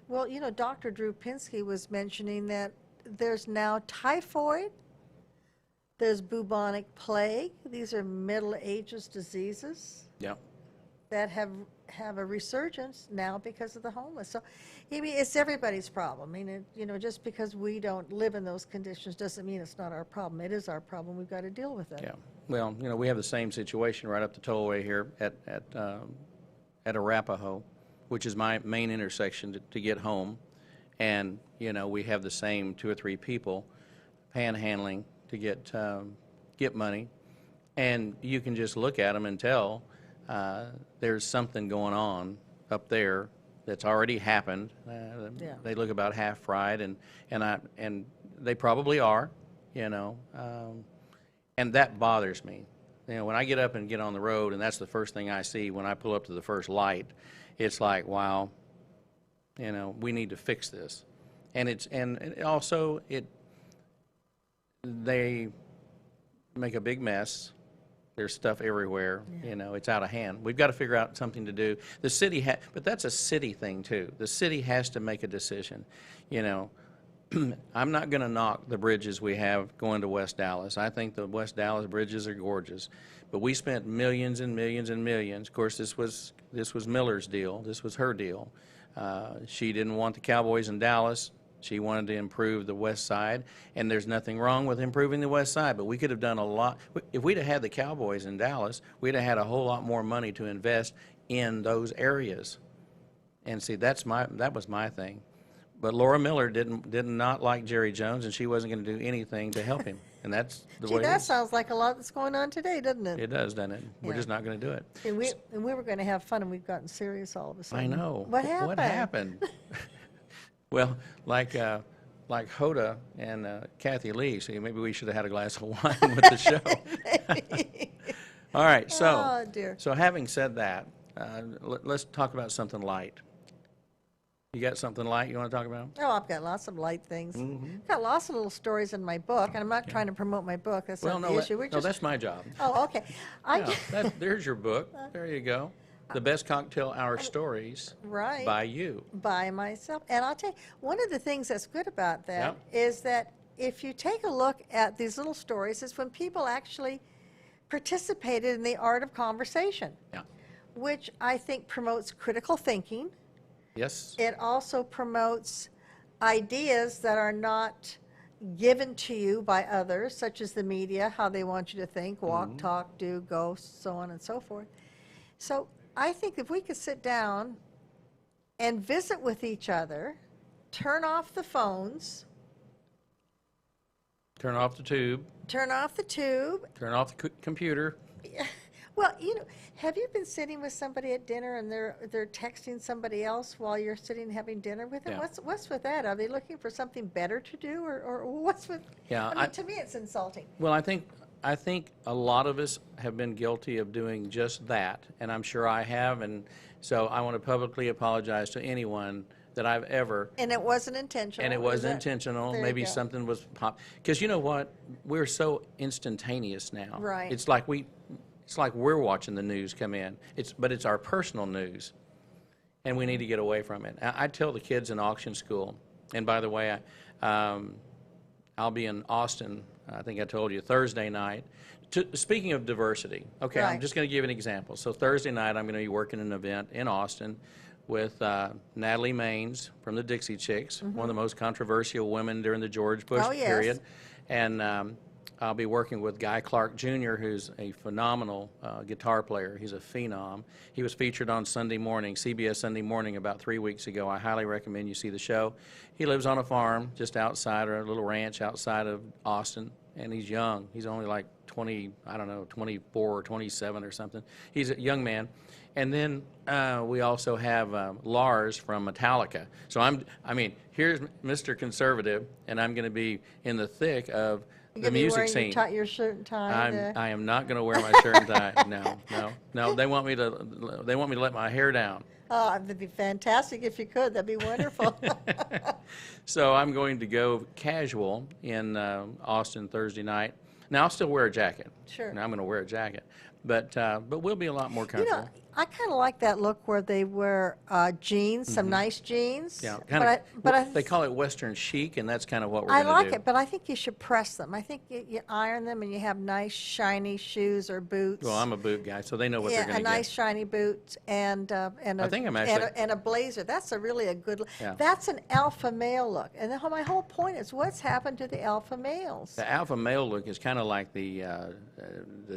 Well, Dr. Drew Pinsky was mentioning that there's now typhoid. There's bubonic plague. These are Middle Ages diseases that have a resurgence now because of the homeless. So, it's everybody's problem. Just because we don't live in those conditions doesn't mean it's not our problem. It is our problem. We've got to deal with it. Yeah. Well, we have the same situation right up the tollway here at Arapahoe, which is my main intersection to get home. And, we have the same 2 or 3 people panhandling to get money, and you can just look at them and tell there's something going on up there that's already happened. They look about half fried, and they probably are, and that bothers me. When I get up and get on the road, and that's the first thing I see when I pull up to the first light, it's like, wow, we need to fix this, they make a big mess. There's stuff everywhere. It's out of hand. We've got to figure out something to do. The city but that's a city thing too. The city has to make a decision. I'm not going to knock the bridges we have going to West Dallas. I think the West Dallas bridges are gorgeous, but we spent millions and millions and millions. Of course, this was Miller's deal. This was her deal. She didn't want the Cowboys in Dallas. She wanted to improve the west side, and there's nothing wrong with improving the west side, but we could have done a lot. If we'd have had the Cowboys in Dallas, we'd have had a whole lot more money to invest in those areas. And see, that was my thing. But Laura Miller did not like Jerry Jones, and she wasn't going to do anything to help him. And that's the way it is. That sounds like a lot that's going on today, doesn't it? It does, doesn't it? We're just not going to do it. And we were going to have fun, and we've gotten serious all of a sudden. I know. What happened? What happened? Well, like Hoda and Kathy Lee, so maybe we should have had a glass of wine with the show. All right, so having said that, let's talk about something light. You got something light you want to talk about? Oh, I've got lots of light things. I've got lots of little stories in my book, and I'm not trying to promote my book. That's not the issue. That's my job. Oh, okay. There's your book. There you go. The Best Cocktail Hour Stories by you. By myself. And I'll tell you, one of the things that's good about that is that if you take a look at these little stories, it's when people actually participated in the art of conversation, Yeah. which I think promotes critical thinking. Yes. It also promotes ideas that are not given to you by others, such as the media, how they want you to think, walk, talk, do, go, so on and so forth. So I think if we could sit down and visit with each other, turn off the phones, Turn off the tube. turn off the tube. Turn off the computer. Well, you know, have you been sitting with somebody at dinner and they're texting somebody else while you're sitting having dinner with them? Yeah. What's with that? Are they looking for something better to do, or what's with? Yeah, I mean, to me, it's insulting. Well, I think a lot of us have been guilty of doing just that, and I'm sure I have, and so I want to publicly apologize to anyone that I've ever. And it wasn't intentional. And it is wasn't it? intentional. There you Maybe go. something was because you know what? We're so instantaneous now. Right. It's like we're watching the news come in. But it's our personal news, and we need to get away from it. I tell the kids in auction school, and by the way, I'll be in Austin. I think I told you Thursday night. Speaking of diversity, okay, I'm Right. just going to give an example. So Thursday night, I'm going to be working an event in Austin with Natalie Maines from the Dixie Chicks, one of the most controversial women during the George Bush Oh, yes. period. And I'll be working with Guy Clark Jr., who's a phenomenal guitar player. He's a phenom. He was featured on Sunday Morning, CBS Sunday Morning, about 3 weeks ago. I highly recommend you see the show. He lives on a farm just outside, or a little ranch outside of Austin, and he's young. He's only like 20, I don't know, 24 or 27 or something. He's a young man. And then we also have Lars from Metallica. So I mean, here's Mr. Conservative, and I'm going to be in the thick of You're the gonna be music wearing scene. your shirt and tie. I am not going to wear my shirt and tie. No. They want me to let my hair down. Oh, that'd be fantastic if you could. That'd be wonderful. So I'm going to go casual in Austin Thursday night. Now I'll still wear a jacket. Sure. Now I'm going to wear a jacket, but we'll be a lot more You comfortable. know, I kind of like that look where they wear jeans, some nice jeans. Yeah, they call it Western chic, and that's kind of what we're I going to do. like it, but I think you should press them. I think you iron them and you have nice shiny shoes or boots. Well, I'm a boot guy, so they know what they're Yeah, going a to nice get. shiny boot and I think I'm actually- and a blazer. That's a really good look. Yeah. That's an alpha male look. And my whole point is, what's happened to the alpha males? The alpha male look is kind of like the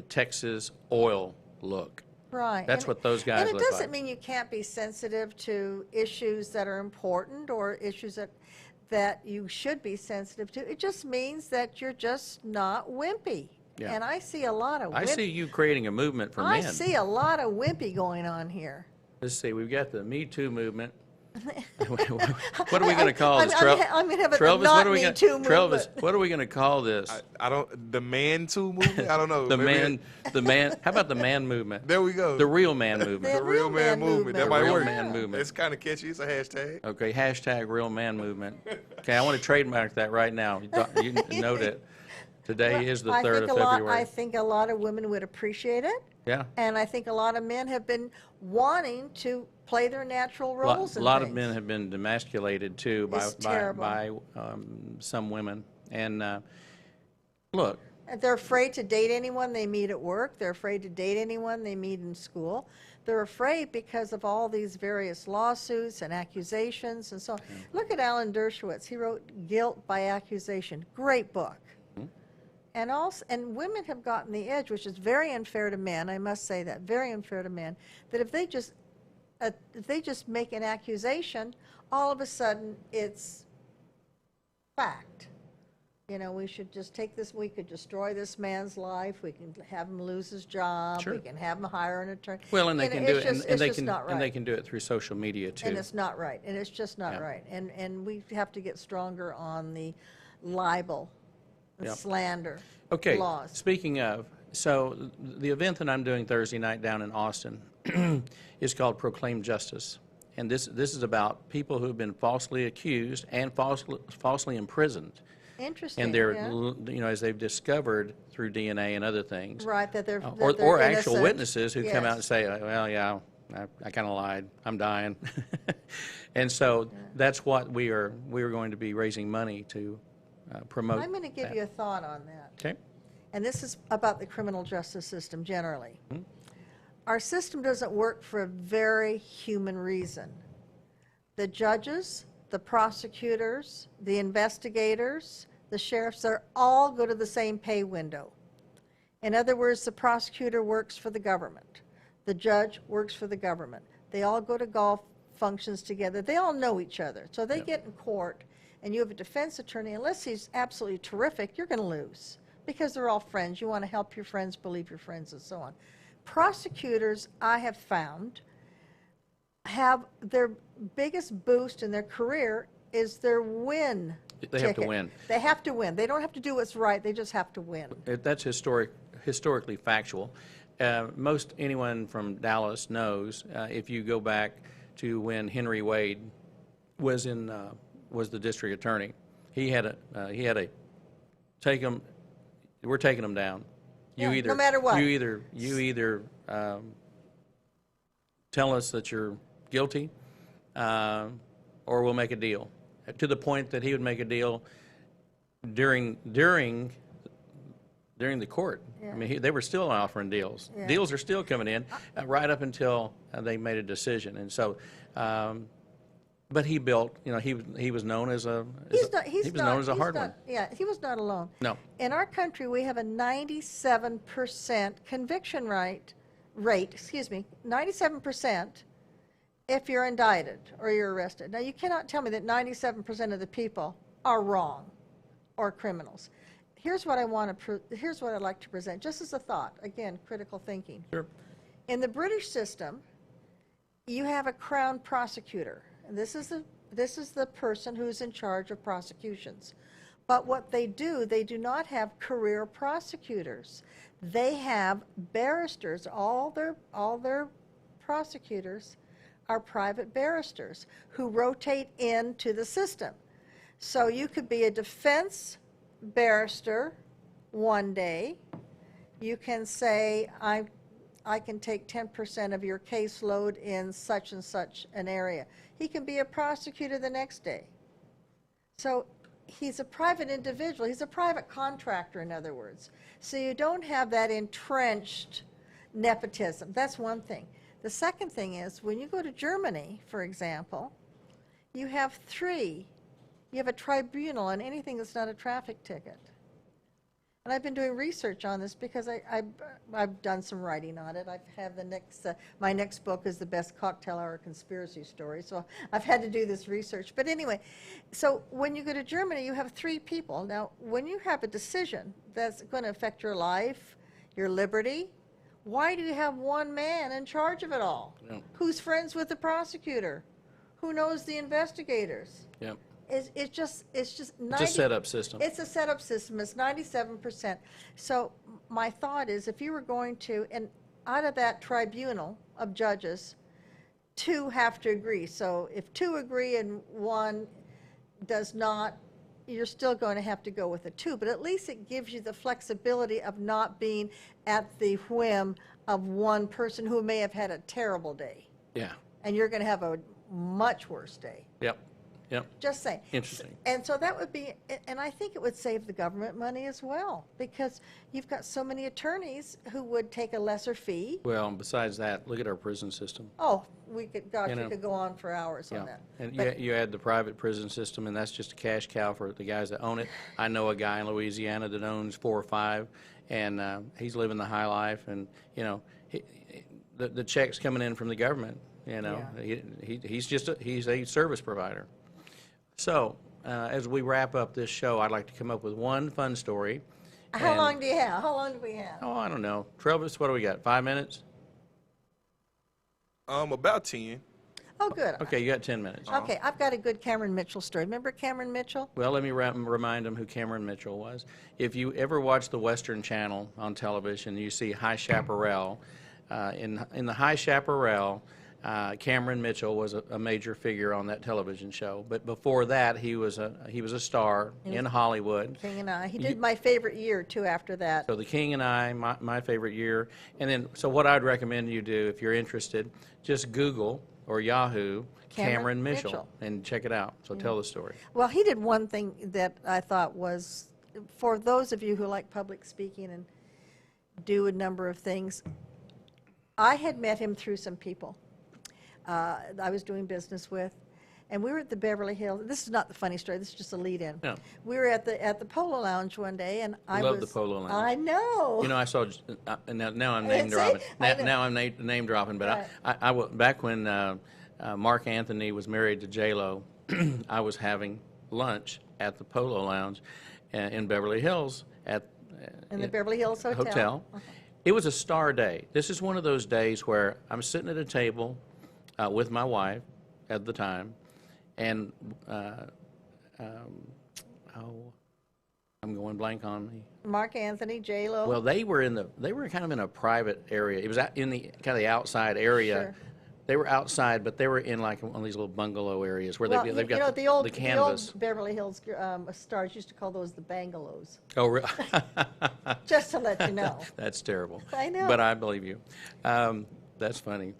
Texas oil look. Right. That's And what those guys And it look doesn't like. mean you can't be sensitive to issues that are important or issues that you should be sensitive to. It just means that you're just not wimpy. Yeah. And I see a lot of I see you creating a movement for I men. see a lot of wimpy going on here. Let's see, we've got the Me Too movement. What are we going to call this? I'm going to have a Travis, not what are we Me gonna, Too Travis, movement. what are we going to call this? I don't. The man too movement. I don't know. the Maybe man. How about the man movement? There we go. The real man movement. The The real man movement. That The might real work. man movement. It's kind of catchy. It's a hashtag. Okay, hashtag real man movement. Okay, I want to trademark that right now. You note it. Today is the 3rd of February. I think a lot of women would appreciate it. Yeah. And I think a lot of men have been wanting to play their natural A roles. lot in of men things. have been demasculated too It's terrible. by some women. And look, And they're afraid to date anyone they meet at work. They're afraid to date anyone they meet in school. They're afraid because of all these various lawsuits and accusations and so on. Look at Alan Dershowitz. He wrote Guilt by Accusation. Great book. And women have gotten the edge, which is very unfair to men. I must say that, very unfair to men. That if they just make an accusation, all of a sudden it's fact. You know, we should just take this. We could destroy this man's life. We can have him lose his job. Sure. We can have him hire an attorney. well, and they can do it, and it's they just can not right. and they can do it through social media too. And it's not right. And it's just not Yeah. right. And we have to get stronger on the libel, and Yep. slander Okay, laws. speaking of, so the event that I'm doing Thursday night down in Austin is called Proclaim Justice. And this is about people who've been falsely accused and falsely imprisoned. Interesting. And they're, yeah. as they've discovered through DNA and other things, Right, that they're or that they're actual innocent. witnesses who come out and Yes. say, well, yeah, I kind of lied, I'm dying. And so that's what we are going to be raising money to promote I'm going to give that. you a thought on that. Okay. And this is about the criminal justice system generally. Hmm? Our system doesn't work for a very human reason. The judges, the prosecutors, the investigators, the sheriffs, they all go to the same pay window. In other words, the prosecutor works for the government. The judge works for the government. They all go to golf functions together. They all know each other. So they get in court, and you have a defense attorney, unless he's absolutely terrific, you're going to lose because they're all friends. You want to help your friends, believe your friends, and so on. Prosecutors, I have found, have their biggest boost in their career is their win They have to ticket. win. They have to win. They don't have to do what's right. They just have to win. That's historically factual. Most anyone from Dallas knows if you go back to when Henry Wade was the district attorney, he had a take them. We're taking them down. You Yeah, either no matter what. You either tell us that you're guilty, or we'll make a deal. To the point that he would make a deal during the court. Yeah. I mean, they were still offering deals. Yeah. Deals are still coming in right up until they made a decision. And so, but he built. You know, he was known as a he was known as a hard one. Yeah, he was not alone. No. In our country, we have a 97% conviction rate. 97% if you're indicted or you're arrested. Now, you cannot tell me that 97% of the people are wrong or criminals. Here's what I want to. Here's what I'd like to present, just as a thought. Again, critical thinking. Sure. In the British system, you have a crown prosecutor, and this is the person who's in charge of prosecutions. But what they do not have career prosecutors. They have barristers. All their prosecutors are private barristers who rotate into the system. So you could be a defense barrister one day. You can say, I can take 10% of your caseload in such and such an area. He can be a prosecutor the next day. So he's a private individual. He's a private contractor, in other words. So you don't have that entrenched nepotism. That's one thing. The second thing is, when you go to Germany, for example, you have three. You have a tribunal on anything that's not a traffic ticket. And I've been doing research on this because I've done some writing on it. I have the next, my next book is The Best Cocktail Hour Conspiracy Story, so I've had to do this research. But anyway, so when you go to Germany, you have three people. Now, when you have a decision that's going to affect your life, your liberty, why do you have one man in charge of it all? Yeah. Who's friends with the prosecutor? Who knows the investigators? Yep. It's just 90, It's a setup system. It's a setup system. It's 97%. So my thought is, if you were going to, and out of that tribunal of judges, two have to agree. So if two agree and one does not, you're still going to have to go with a two. But at least it gives you the flexibility of not being at the whim of one person who may have had a terrible day. Yeah. And you're going to have a much worse day. Yep. Yep. Just saying. Interesting. And so that would be, and I think it would save the government money as well, because you've got so many attorneys who would take a lesser fee. Well, besides that, look at our prison system. Oh, we could, gosh, You know. we could go on for hours on Yeah, that. and But- you add the private prison system, and that's just a cash cow for the guys that own it. I know a guy in Louisiana that owns 4 or 5, and he's living the high life, and, you know, the check's coming in from the government, you know. Yeah. He's a service provider. So, as we wrap up this show, I'd like to come up with one fun story. How And- long do you have? How long do we have? Oh, I don't know. Travis, what do we got, 5 minutes? About 10. Oh, good. Okay, you got 10 minutes. Okay, I've got a good Cameron Mitchell story. Remember Cameron Mitchell? Well, let me remind them who Cameron Mitchell was. If you ever watch the Western Channel on television, you see High Chaparral. In the High Chaparral, Cameron Mitchell was a major figure on that television show. But before that, he was a star in Hollywood. King and I. He did My Favorite Year, too, after that. So The King and I, my favorite year. And then, so what I'd recommend you do if you're interested, just Google or Yahoo, Cameron Cameron Mitchell, Mitchell. and check it out. So tell the story. Well, he did one thing that I thought was, for those of you who like public speaking and do a number of things, I had met him through some people I was doing business with, and we were at the Beverly Hills. This is not the funny story. This is just a lead-in. No. We were at the Polo Lounge one day, and I Love was. the Polo Lounge. I know. You know, I saw. Now I'm name See? dropping. I know. Now I'm name dropping. But back when Mark Anthony was married to J Lo, I was having lunch at the Polo Lounge in Beverly Hills at in the Beverly Hills Hotel. It was a star day. This is one of those days where I'm sitting at a table with my wife at the time, and I'm going blank on me. Mark Anthony, J Lo. Well, they were kind of in a private area. It was in the kind of the outside area. Sure. They were outside, but they were in like one of these little bungalow areas where they've got you know, the old canvas. Beverly Hills stars used to call those the bungalows. Oh, really? Just to let you know. That's terrible. I know. But I believe you. That's funny.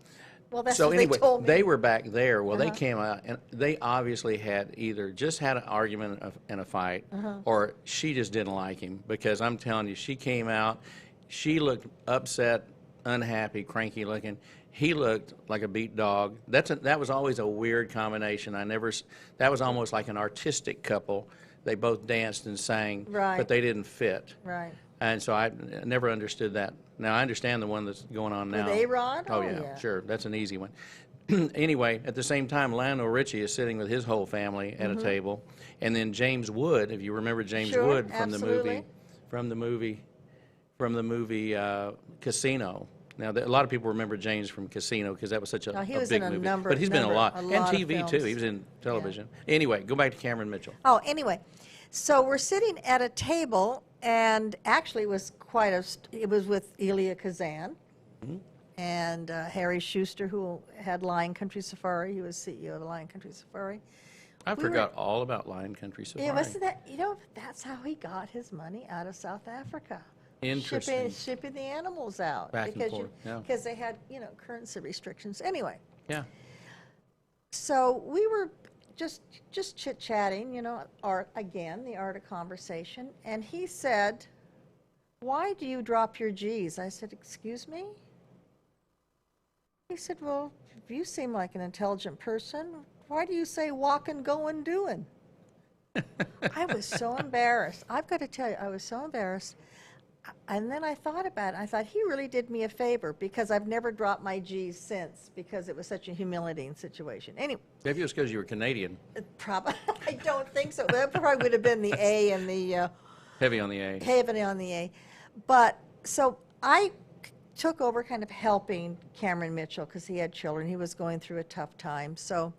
Well, that's So what anyway, they told me. they were back there. Well, they came out, and they obviously had either just had an argument and a fight, or she just didn't like him, because I'm telling you, she came out, she looked upset, unhappy, cranky looking. He looked like a beat dog. That was always a weird combination. That was almost like an artistic couple. They both danced and sang, Right. but they didn't fit. Right. And so I never understood that. Now I understand the one that's going on now. With A-Rod? Oh, Oh, yeah, yeah. sure. That's an easy one. Anyway, at the same time, Lionel Richie is sitting with his whole family at a table, and then James Wood, if you remember James Sure, Wood from absolutely. the movie Casino. Now, a lot of people remember James from Casino because that was such a, He a was big in a movie. number- But he's been a lot. a And lot of TV, too. films. He was in television. Anyway, go back to Cameron Mitchell. Oh, anyway, so we're sitting at a table, and actually it was it was with Elia Kazan and Harry Schuster, who had Lion Country Safari. He was CEO of the Lion Country Safari. I We forgot all about Lion Country Safari. Yeah, wasn't that, that's how he got his money out of South Africa. Interesting. Shipping the animals out. Back and forth, yeah. Because they had, currency restrictions. Anyway, Yeah. so we were just chit-chatting, art, again, the art of conversation. And he said, "Why do you drop your G's?" I said, "Excuse me?" He said, "Well, you seem like an intelligent person. Why do you say walking, going, doing?" I was so embarrassed. I've got to tell you, I was so embarrassed. And then I thought about it. I thought, he really did me a favor, because I've never dropped my G's since, because it was such a humiliating situation. Anyway, Maybe it was because you were Canadian. probably, I don't think so. That probably would have been the A and the Heavy on the A. heavy on the A. But so I took over kind of helping Cameron Mitchell, because he had children. He was going through a tough time. So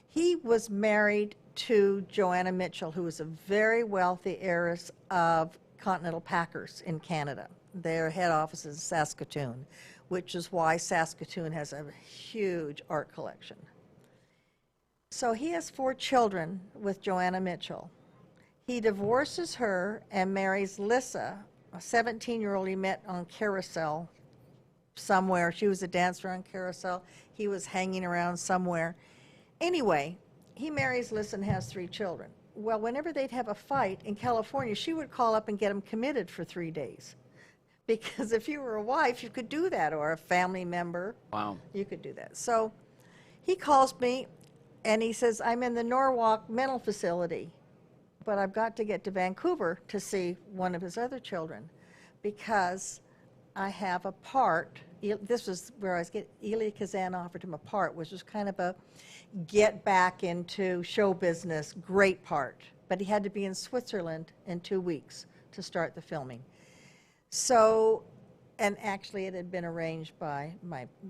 he was married to Joanna Mitchell, who was a very wealthy heiress of Continental Packers in Canada. Their head office is Saskatoon, which is why Saskatoon has a huge art collection. So he has 4 children with Joanna Mitchell. He divorces her and marries Lissa, a 17-year-old he met on Carousel somewhere. She was a dancer on Carousel. He was hanging around somewhere. Anyway, he marries Lissa and has 3 children. Well, whenever they'd have a fight in California, she would call up and get him committed for 3 days. Because if you were a wife, you could do that, or a family member. Wow. You could do that. So he calls me, and he says, "I'm in the Norwalk mental facility, but I've got to get to Vancouver to see one of his other children, because I have a part." This was where I was getting, Elia Kazan offered him a part, which was kind of a get back into show business, great part. But he had to be in Switzerland in 2 weeks to start the filming. So, and actually it had been arranged by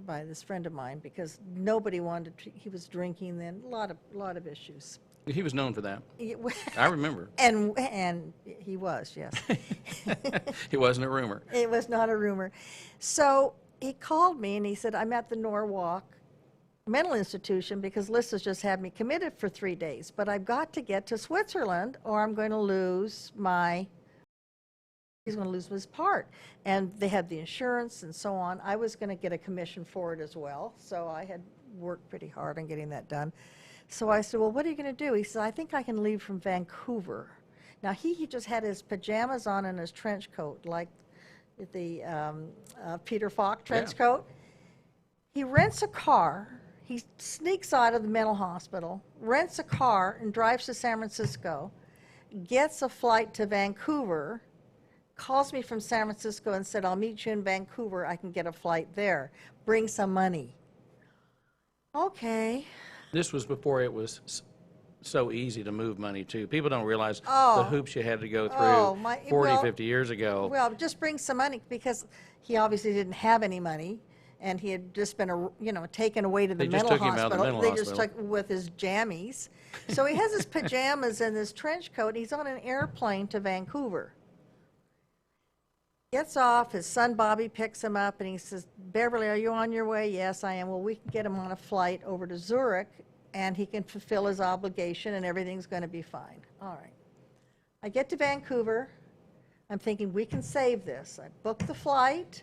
this friend of mine, because nobody wanted to, he was drinking then, a lot of issues. He was known for that. I remember. And he was, yes. It wasn't a rumor. It was not a rumor. So he called me and he said, "I'm at the Norwalk mental institution because Lissa's just had me committed for 3 days, but I've got to get to Switzerland or I'm going to lose he's going to lose his part." And they had the insurance and so on. I was going to get a commission for it as well, so I had worked pretty hard on getting that done. So I said, well, what are you going to do? He said, I think I can leave from Vancouver. Now, he just had his pajamas on and his trench coat, like the Peter Falk trench coat. He rents a car. He sneaks out of the mental hospital, rents a car, and drives to San Francisco, gets a flight to Vancouver, calls me from San Francisco and said, I'll meet you in Vancouver. I can get a flight there. Bring some money. Okay. This was before it was so easy to move money, too. People don't realize the hoops you had to go through 40, 50 years ago. Well, just bring some money, because he obviously didn't have any money, and he had just been, taken away to the mental hospital. They just took him out of the mental hospital. They just took with his jammies. So he has his pajamas and his trench coat. He's on an airplane to Vancouver. Gets off, his son Bobby picks him up, and he says, Beverly, are you on your way? Yes, I am. Well, we can get him on a flight over to Zurich, and he can fulfill his obligation, and everything's going to be fine. All right. I get to Vancouver. I'm thinking, we can save this. I book the flight.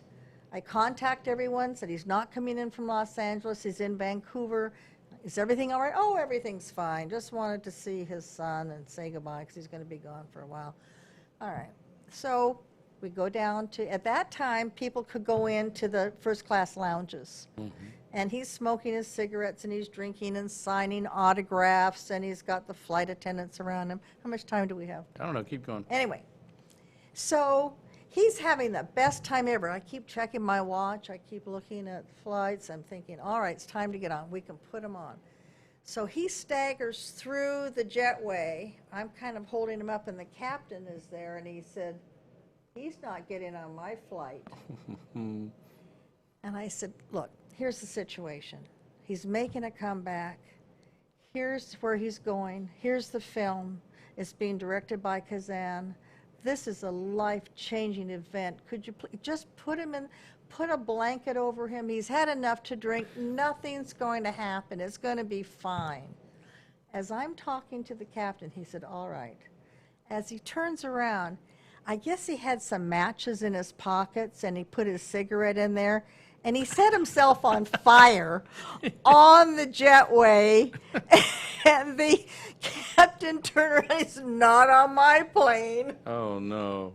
I contact everyone, said he's not coming in from Los Angeles. He's in Vancouver. Is everything all right? Oh, everything's fine. Just wanted to see his son and say goodbye, because he's going to be gone for a while. All right. So we go down to, at that time, people could go into the first-class lounges. Mm-hmm. And he's smoking his cigarettes, and he's drinking and signing autographs, and he's got the flight attendants around him. How much time do we have? I don't know. Keep going. Anyway, so he's having the best time ever. I keep checking my watch. I keep looking at flights. I'm thinking, all right, it's time to get on. We can put him on. So he staggers through the jetway. I'm kind of holding him up, and the captain is there, and he said, he's not getting on my flight. And I said, look, here's the situation. He's making a comeback. Here's where he's going. Here's the film. It's being directed by Kazan. This is a life-changing event. Could you just put him in, put a blanket over him? He's had enough to drink. Nothing's going to happen. It's going to be fine. As I'm talking to the captain, he said, all right. As he turns around, I guess he had some matches in his pockets, and he put his cigarette in there, and he set himself on fire on the jetway, and the captain turned around and said, not on my plane. Oh, no.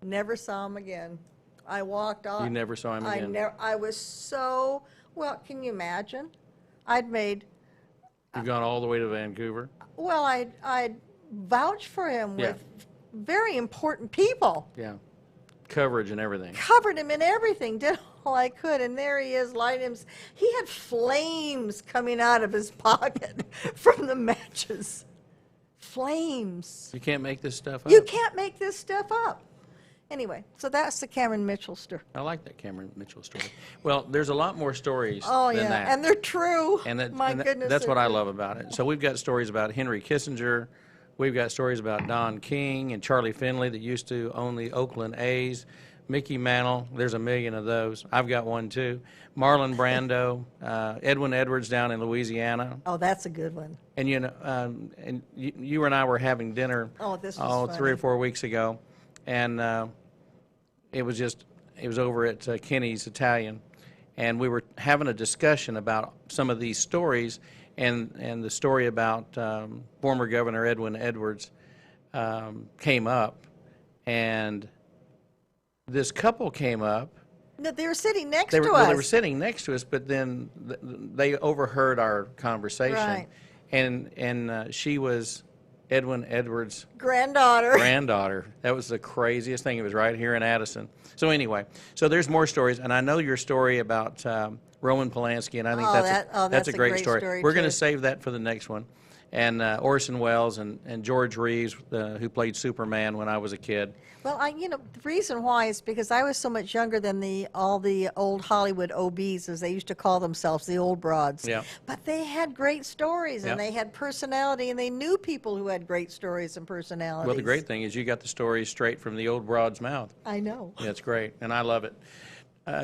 Never saw him again. I walked on. You never saw him again? I was so, well, can you imagine? I'd made. You've gone all the way to Vancouver? Well, I'd vouched for him with very important people. Yeah. Coverage and everything. Covered him in everything, did all I could, and there he is, lighting him. He had flames coming out of his pocket from the matches. Flames. You can't make this stuff up? You can't make this stuff up. Anyway, so that's the Cameron Mitchell story. I like that Cameron Mitchell story. Well, there's a lot more stories than that. And they're true. My goodness, that's what I love about it. So we've got stories about Henry Kissinger. We've got stories about Don King and Charlie Finley that used to own the Oakland A's. Mickey Mantle, there's a million of those. I've got one too. Marlon Brando, Edwin Edwards down in Louisiana. Oh, that's a good one. And you and I were having dinner this was 3 or 4 weeks ago, and it was over at Kenny's Italian, and we were having a discussion about some of these stories. And the story about former Governor Edwin Edwards came up, and this couple came up. No, they were sitting next to us. Well, they were sitting next to us, but then they overheard our conversation. Right. And she was Edwin Edwards' granddaughter. That was the craziest thing. It was right here in Addison. So anyway, so there's more stories, and I know your story about Roman Polanski, and I think that's a great story. We're going to save that for the next one. And Orson Welles and George Reeves, who played Superman when I was a kid. Well, the reason why is because I was so much younger than all the old Hollywood OBs, as they used to call themselves, the old broads. Yeah. But they had great stories, and they had personality, and they knew people who had great stories and personalities. Well, the great thing is you got the stories straight from the old broad's mouth. I know. Yeah, it's great, and I love it.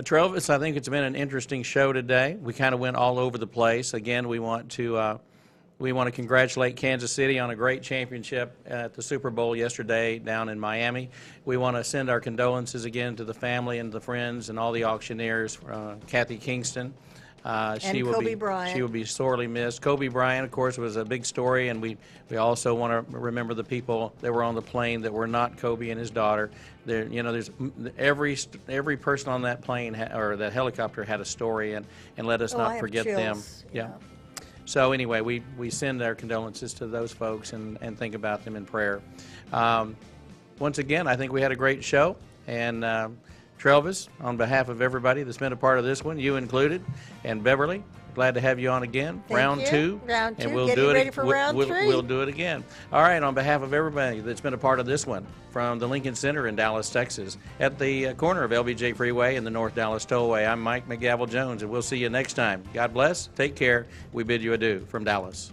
Travis, I think it's been an interesting show today. We kind of went all over the place. Again, we want to congratulate Kansas City on a great championship at the Super Bowl yesterday down in Miami. We want to send our condolences again to the family and the friends and all the auctioneers, Kathy Kingston, She will Kobe be Bryant. She will be sorely missed. Kobe Bryant, of course, was a big story, and we also want to remember the people that were on the plane that were not Kobe and his daughter. There, you know, there's every person on that plane or that helicopter had a story, and let us I not have forget them. chills, Yeah. So anyway, we send our condolences to those folks and think about them in prayer. Once again, I think we had a great show, and Travis, on behalf of everybody that's been a part of this one, you included, and Beverly, glad to have you on again. Thank round you. two. Round two. And we'll Getting do it. ready for round three. We'll do it again. All right, on behalf of everybody that's been a part of this one, from the Lincoln Center in Dallas, Texas, at the corner of LBJ Freeway and the North Dallas Tollway, I'm Mike McGavel Jones, and we'll see you next time. God bless. Take care. We bid you adieu from Dallas.